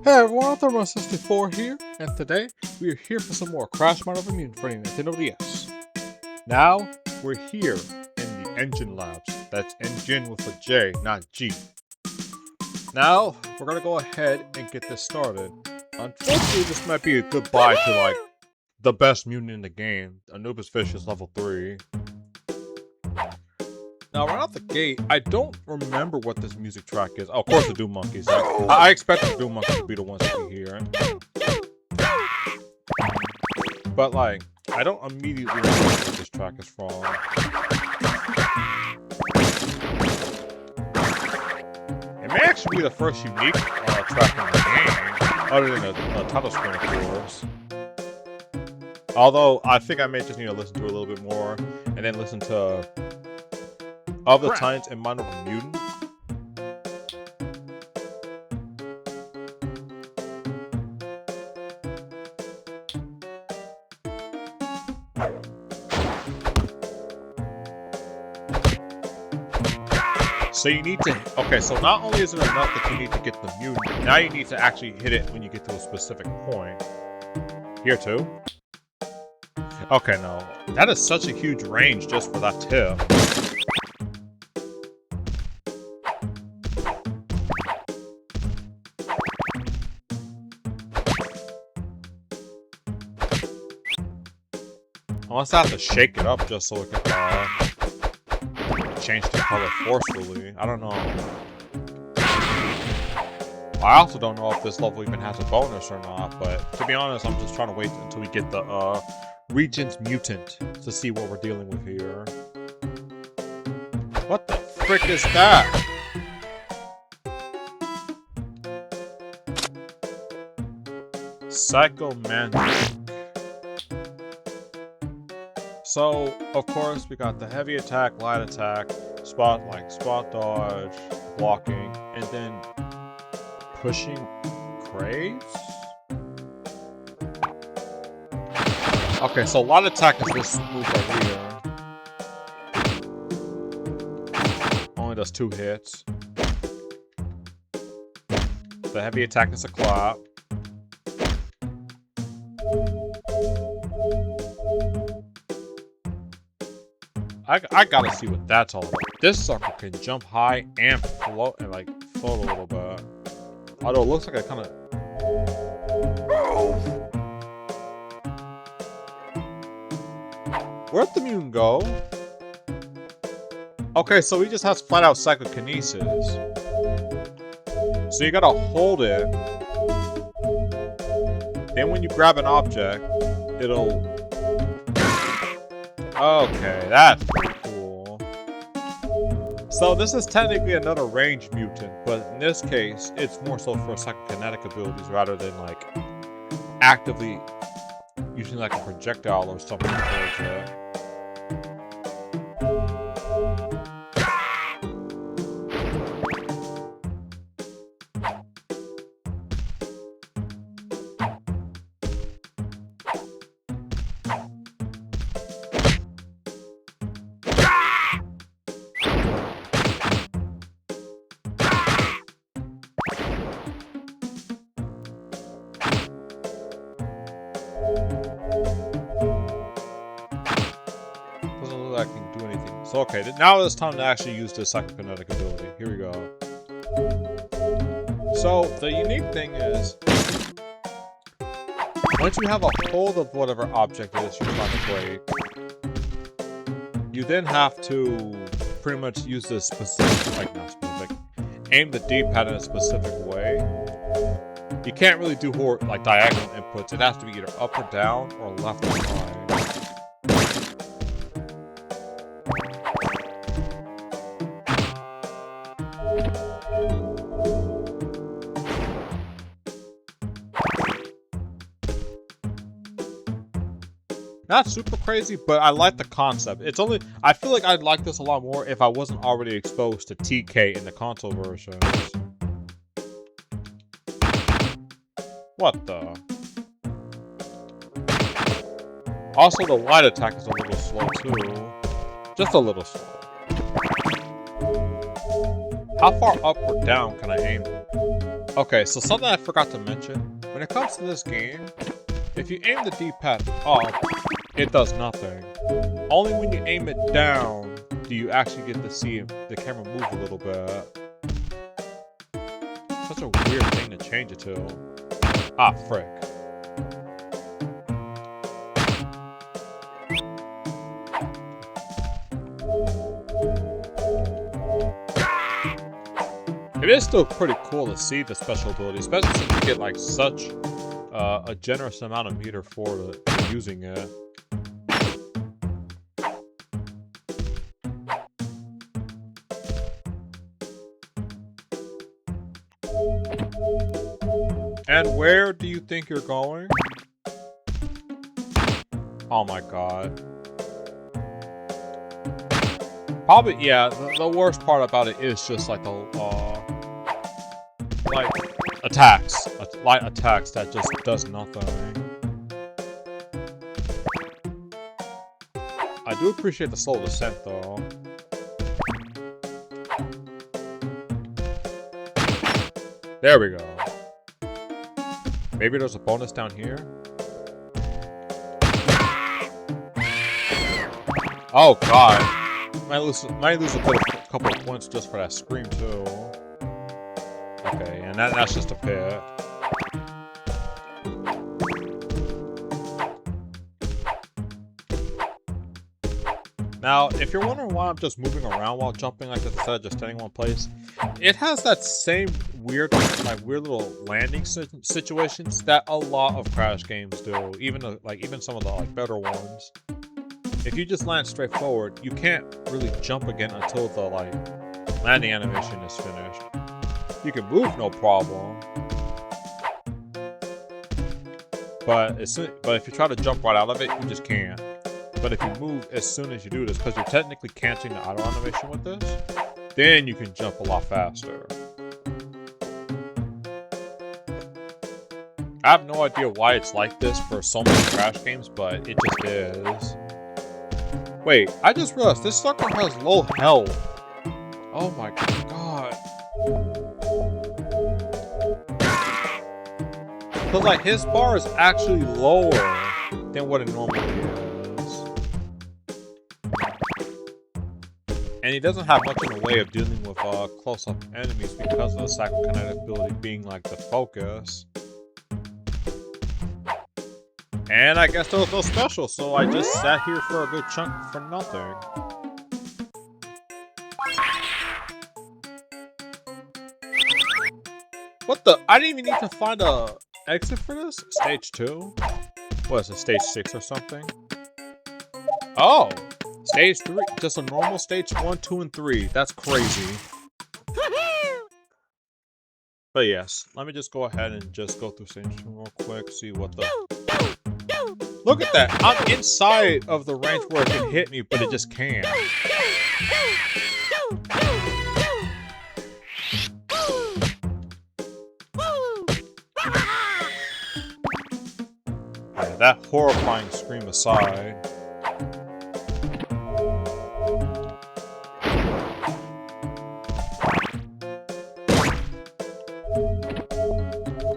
Hey everyone, Thermo64 here, and today we are here for some more Crash Mind Over Mutant for the Nintendo DS. Now, we're here in the Jin Labs. That's engine with a J, not G. Now, we're gonna go ahead and get this started. Unfortunately, this might be a goodbye to, like, the best mutant in the game. Anubis Fish is level 3. Now, right off the gate, I don't remember what this music track is. Oh, of course, the Doom Monkeys. I expect the Doom Monkeys to be the ones to be here. But, like, I don't immediately remember what this track is from. It may actually be the first unique track in the game, other than a title screen, of course. Although, I think I may just need to listen to it a little bit more, and then listen to Of the Titans and Mind Over Mutant. So you need to, okay, so not only is it enough that you need to get the mutant, now you need to actually hit it when you get to a specific point. Here too? Okay, no. That is such a huge range just for that tip. Unless I have to shake it up just so it can change the color forcefully. I don't know. I also don't know if this level even has a bonus or not, but to be honest, I'm just trying to wait until we get the Regent's Mutant to see what we're dealing with here. What the frick is that? Psycho-Mandrake. So, of course, we got the heavy attack, light attack, spot dodge, blocking, and then pushing crates? Okay, so light attack is this move right here. Only does 2 hits. The heavy attack is a clap. I gotta see what that's all about. This sucker can jump high and float and like float a little bit. Although it looks like it kind of. Where'd the mutant go? Okay, so he just has flat out psychokinesis. So you gotta hold it. Then when you grab an object, it'll. Okay, that's pretty cool. So this is technically another ranged mutant, but in this case, it's more so for psychokinetic abilities rather than like actively using like a projectile or something towards it. So okay, now it's time to actually use this psychokinetic ability. Here we go. So the unique thing is, once you have a hold of whatever object it is you're trying to break, you then have to pretty much use this specific, like not specific, aim the D-pad in a specific way. You can't really do like diagonal inputs. It has to be either up or down or left or right. Not super crazy, but I like the concept. It's only, I feel like I'd like this a lot more if I wasn't already exposed to TK in the console versions. What the? Also, the light attack is a little slow too. Just a little slow. How far up or down can I aim? Okay, so something I forgot to mention. When it comes to this game, if you aim the D-pad up, it does nothing. Only when you aim it down do you actually get to see the camera move a little bit. Such a weird thing to change it to. Ah, frick. It is still pretty cool to see the special ability, especially since you get like such a generous amount of meter for using it. And where do you think you're going? Oh my god. Probably, yeah, the worst part about it is just like the, like, attacks. Light attacks that just does nothing. I do appreciate the slow descent, though. There we go. Maybe there's a bonus down here? Oh god. Might lose a couple of points just for that scream too. Okay, and that's just a pit. Now, if you're wondering why I'm just moving around while jumping like this instead of just staying in one place, it has that same weird little landing situations that a lot of Crash games do. Even some of the better ones. If you just land straight forward, you can't really jump again until the landing animation is finished. You can move no problem, but if you try to jump right out of it, you just can't. But if you move as soon as you do this, because you're technically canceling the auto animation with this, then you can jump a lot faster. I have no idea why it's like this for so many Crash games, but it just is. Wait, I just realized this sucker has low health. Oh my god. Because his bar is actually lower than what it normally is. And he doesn't have much in the way of dealing with close-up enemies because of the Psycho-Mandrake ability being the focus. And I guess there was no special, so I just sat here for a good chunk for nothing. What the? I didn't even need to find a exit for this? Stage 2? What is it, stage 6 or something? Oh! Stage 3. Just a normal stage 1, 2, and 3. That's crazy. But yes, let me just go ahead and just go through stage 2 real quick, see what the... Look at that! I'm inside of the range where it can hit me, but it just can't. Yeah, that horrifying scream aside.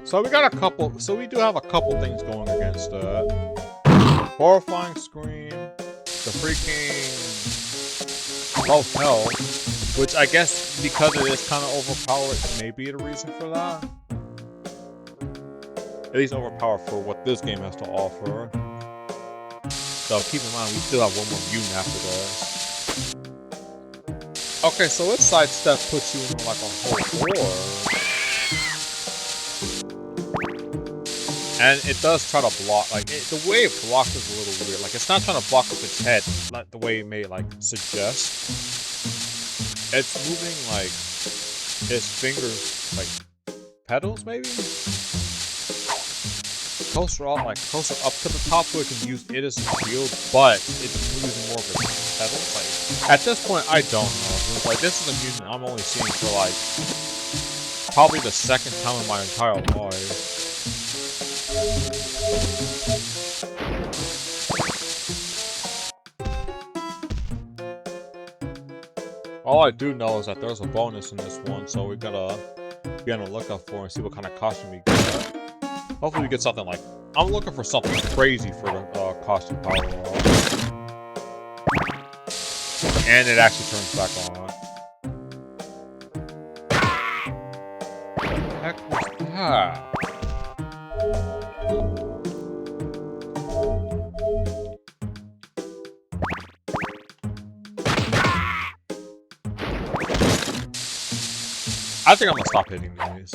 So we got a couple, so we do have a couple things going against it. Horrifying scream, the freaking low health, which I guess because it is kind of overpowered, may be the reason for that. At least overpowered for what this game has to offer. So keep in mind, we still have one more mutant after this. Okay, so its sidestep puts you into a whole horde. And it does try to block, the way it blocks is a little weird. It's not trying to block with its head, like the way it may, suggest. It's moving, its fingers, petals, maybe? Closer up, closer up to the top so it can use it as a shield, but it's using more of its petals. At this point, I don't know. This is a mutant I'm only seeing for, probably the second time in my entire life. All I do know is that there's a bonus in this one, so we gotta be on the lookout for and see what kind of costume we get. Hopefully we get something like... I'm looking for something crazy for the costume power up. And it actually turns back on. What the heck was that? I think I'm gonna stop hitting these.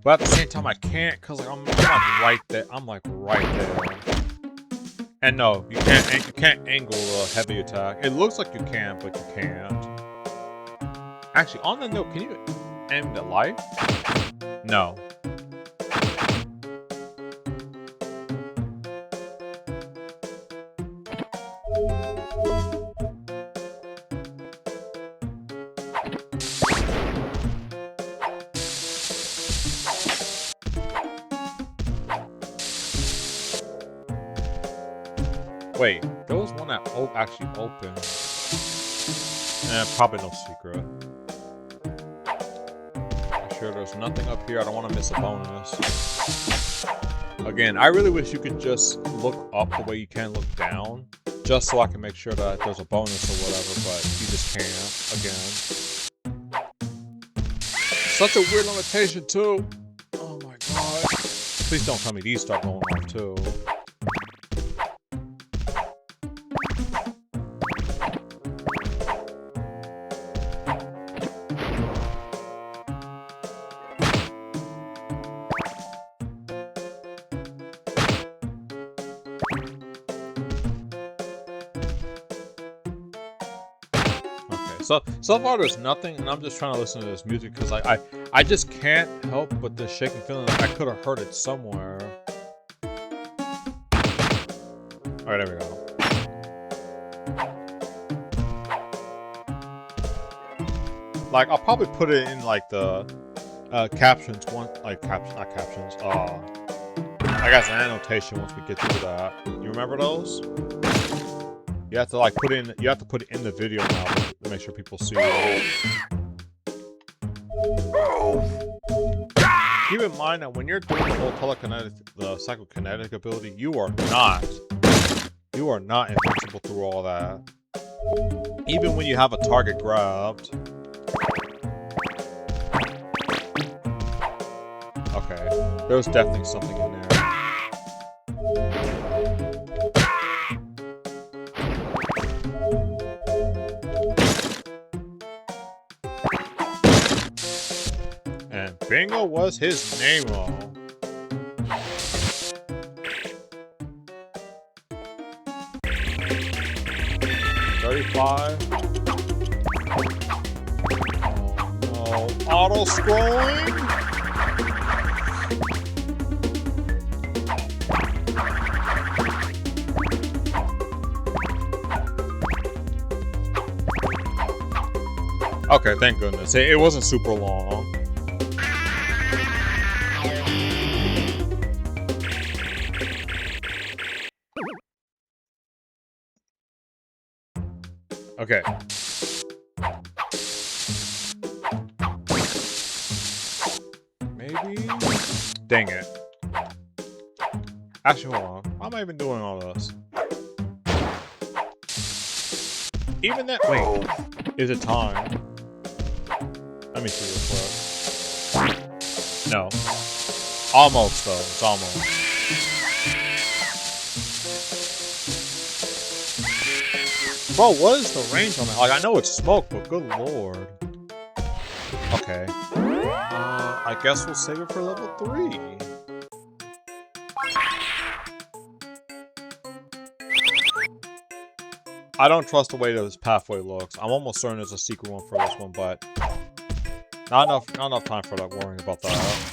But at the same time, I can't because like, I'm like right there. I'm like right there. And no, you can't angle a heavy attack. It looks like you can, but you can't. Actually, on the note, can you aim the life? No. Wait, there was one that actually opened. Probably no secret. I'm sure there's nothing up here. I don't want to miss a bonus. Again, I really wish you could just look up the way you can look down. Just so I can make sure that there's a bonus or whatever, but you just can't. Again. Such a weird limitation, too. Oh my god. Please don't tell me these start going off, too. So far there's nothing, and I'm just trying to listen to this music because I just can't help but the shaking feeling like I could have heard it somewhere. Alright, there we go. Like, I'll probably put it in like the captions, not captions, I got an annotation once we get through that. You remember those? You have to like put it in the video now to make sure people see it. Keep in mind that when you're doing the whole the psychokinetic ability, you are not invincible through all that. Even when you have a target grabbed. Okay, there's definitely something in there. Bingo was his name all. $35. Oh, auto scrolling. Okay, thank goodness. It wasn't super long. Okay. Maybe? Dang it. Actually, hold on. Why am I even doing all this? Even that. Wait. Is it time? Let me see real quick. No. Almost, though. It's almost. Bro, what is the range on that? Like, I know it's smoke, but good lord. Okay. I guess we'll save it for level 3. I don't trust the way this pathway looks. I'm almost certain there's a secret one for this one, but not enough time for like worrying about that.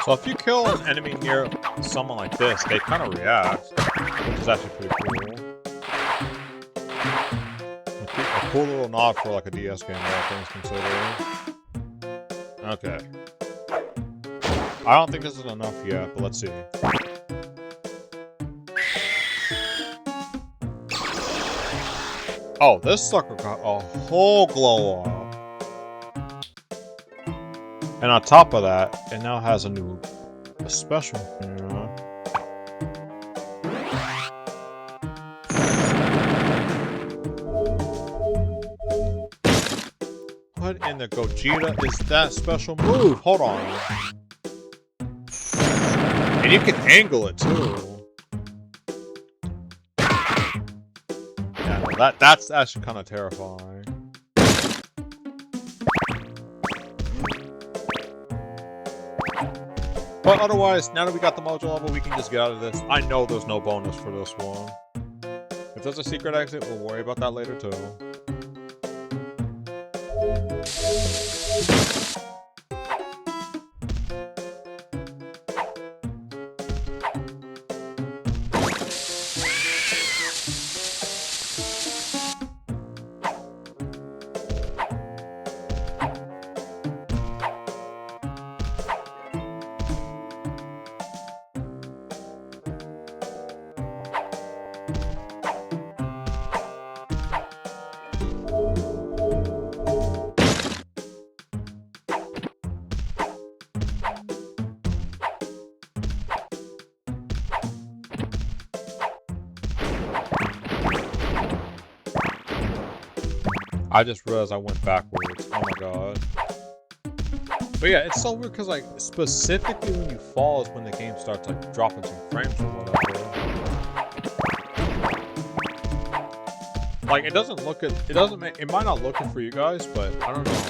So if you kill an enemy near someone like this, they kind of react, which is actually pretty cool. A cool little nod for like a DS game, all things considered. Okay. I don't think this is enough yet, but let's see. Oh, this sucker got a whole glow up. And on top of that, it now has a special. What in the Gogeta is that special move? Hold on. And you can angle it too. Yeah, no, that's actually kind of terrifying. But otherwise, now that we got the mojo level, we can just get out of this. I know there's no bonus for this one. If there's a secret exit, we'll worry about that later too. I just realized I went backwards. Oh my god. But yeah, it's so weird because like specifically when you fall is when the game starts like dropping some frames or whatever. Like it doesn't look it doesn't make it might not look it for you guys, but I don't know.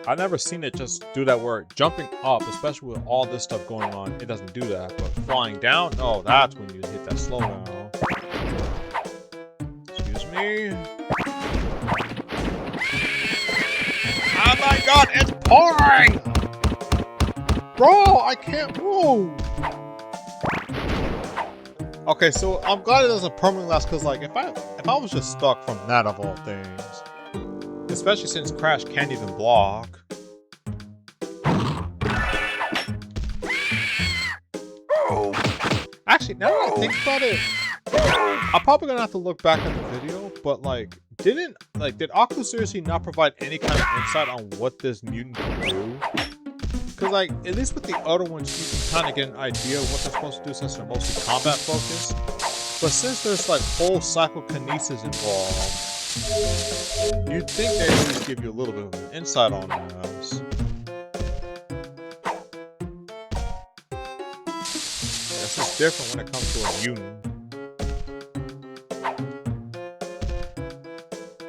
I've never seen it just do that where jumping up, especially with all this stuff going on, it doesn't do that. But flying down, oh, that's when you hit that slowdown. Me. Oh my god, it's pouring! Bro, I can't move! Okay, so I'm glad it doesn't permanently last because like if I was just stuck from that of all things. Especially since Crash can't even block. Actually, now that I think about it, I'm probably gonna have to look back at the video, but like, did Aku seriously not provide any kind of insight on what this mutant can do? Because like, at least with the other ones, you can kind of get an idea of what they're supposed to do since they're mostly combat focused. But since there's like whole psychokinesis involved, you'd think they'd at least give you a little bit of an insight on this. This is different when it comes to a mutant.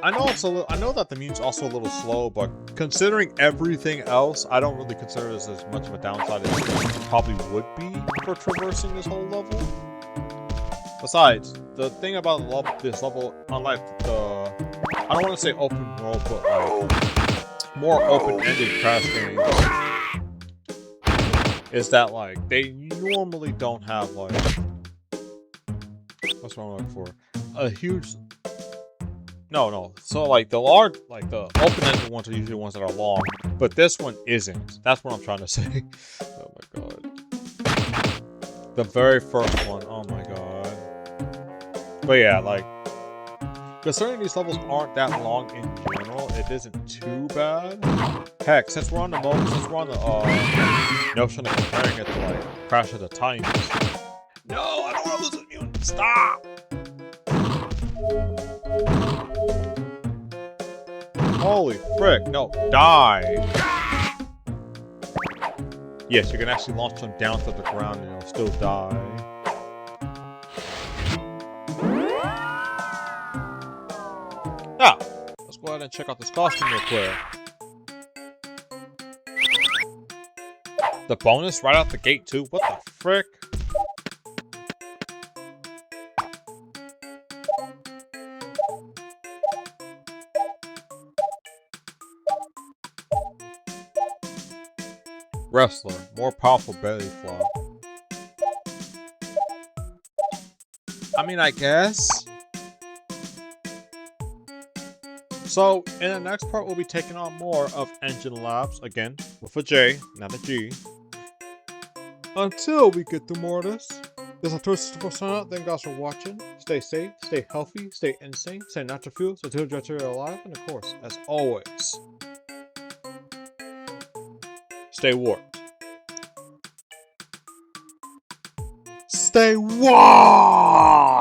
I know I know that the mutant's also a little slow, but considering everything else, I don't really consider this as much of a downside as it probably would be for traversing this whole level. Besides, the thing about this level, unlike the, I don't want to say open world, but like more open-ended Crash games, is that like they normally don't have like, what's what I'm looking for? A huge. No. So like the large, like the open-ended ones are usually the ones that are long, but this one isn't. That's what I'm trying to say. Oh my god. The very first one. Oh my god. But yeah, like, considering these levels aren't that long in general, it isn't too bad. Heck, since we're on the notion of comparing it to like Crash of the Titans. No, I don't want to lose a mutant. Stop. Holy frick, no, die! Yes, you can actually launch them down to the ground and they'll still die. Now, let's go ahead and check out this costume real quick. The bonus right out the gate too? What the frick? wrestler, more powerful belly flop. I mean, I guess. So, in the next part, we'll be taking on more of Engine Labs, again, with a J, not a G. Until we get through more of this, this is Twisted for sign out. Thank you guys for watching. Stay safe, stay healthy, stay insane, stay natural fuel, stay tuned to your alive, and of course, as always, stay warped. Stay warped!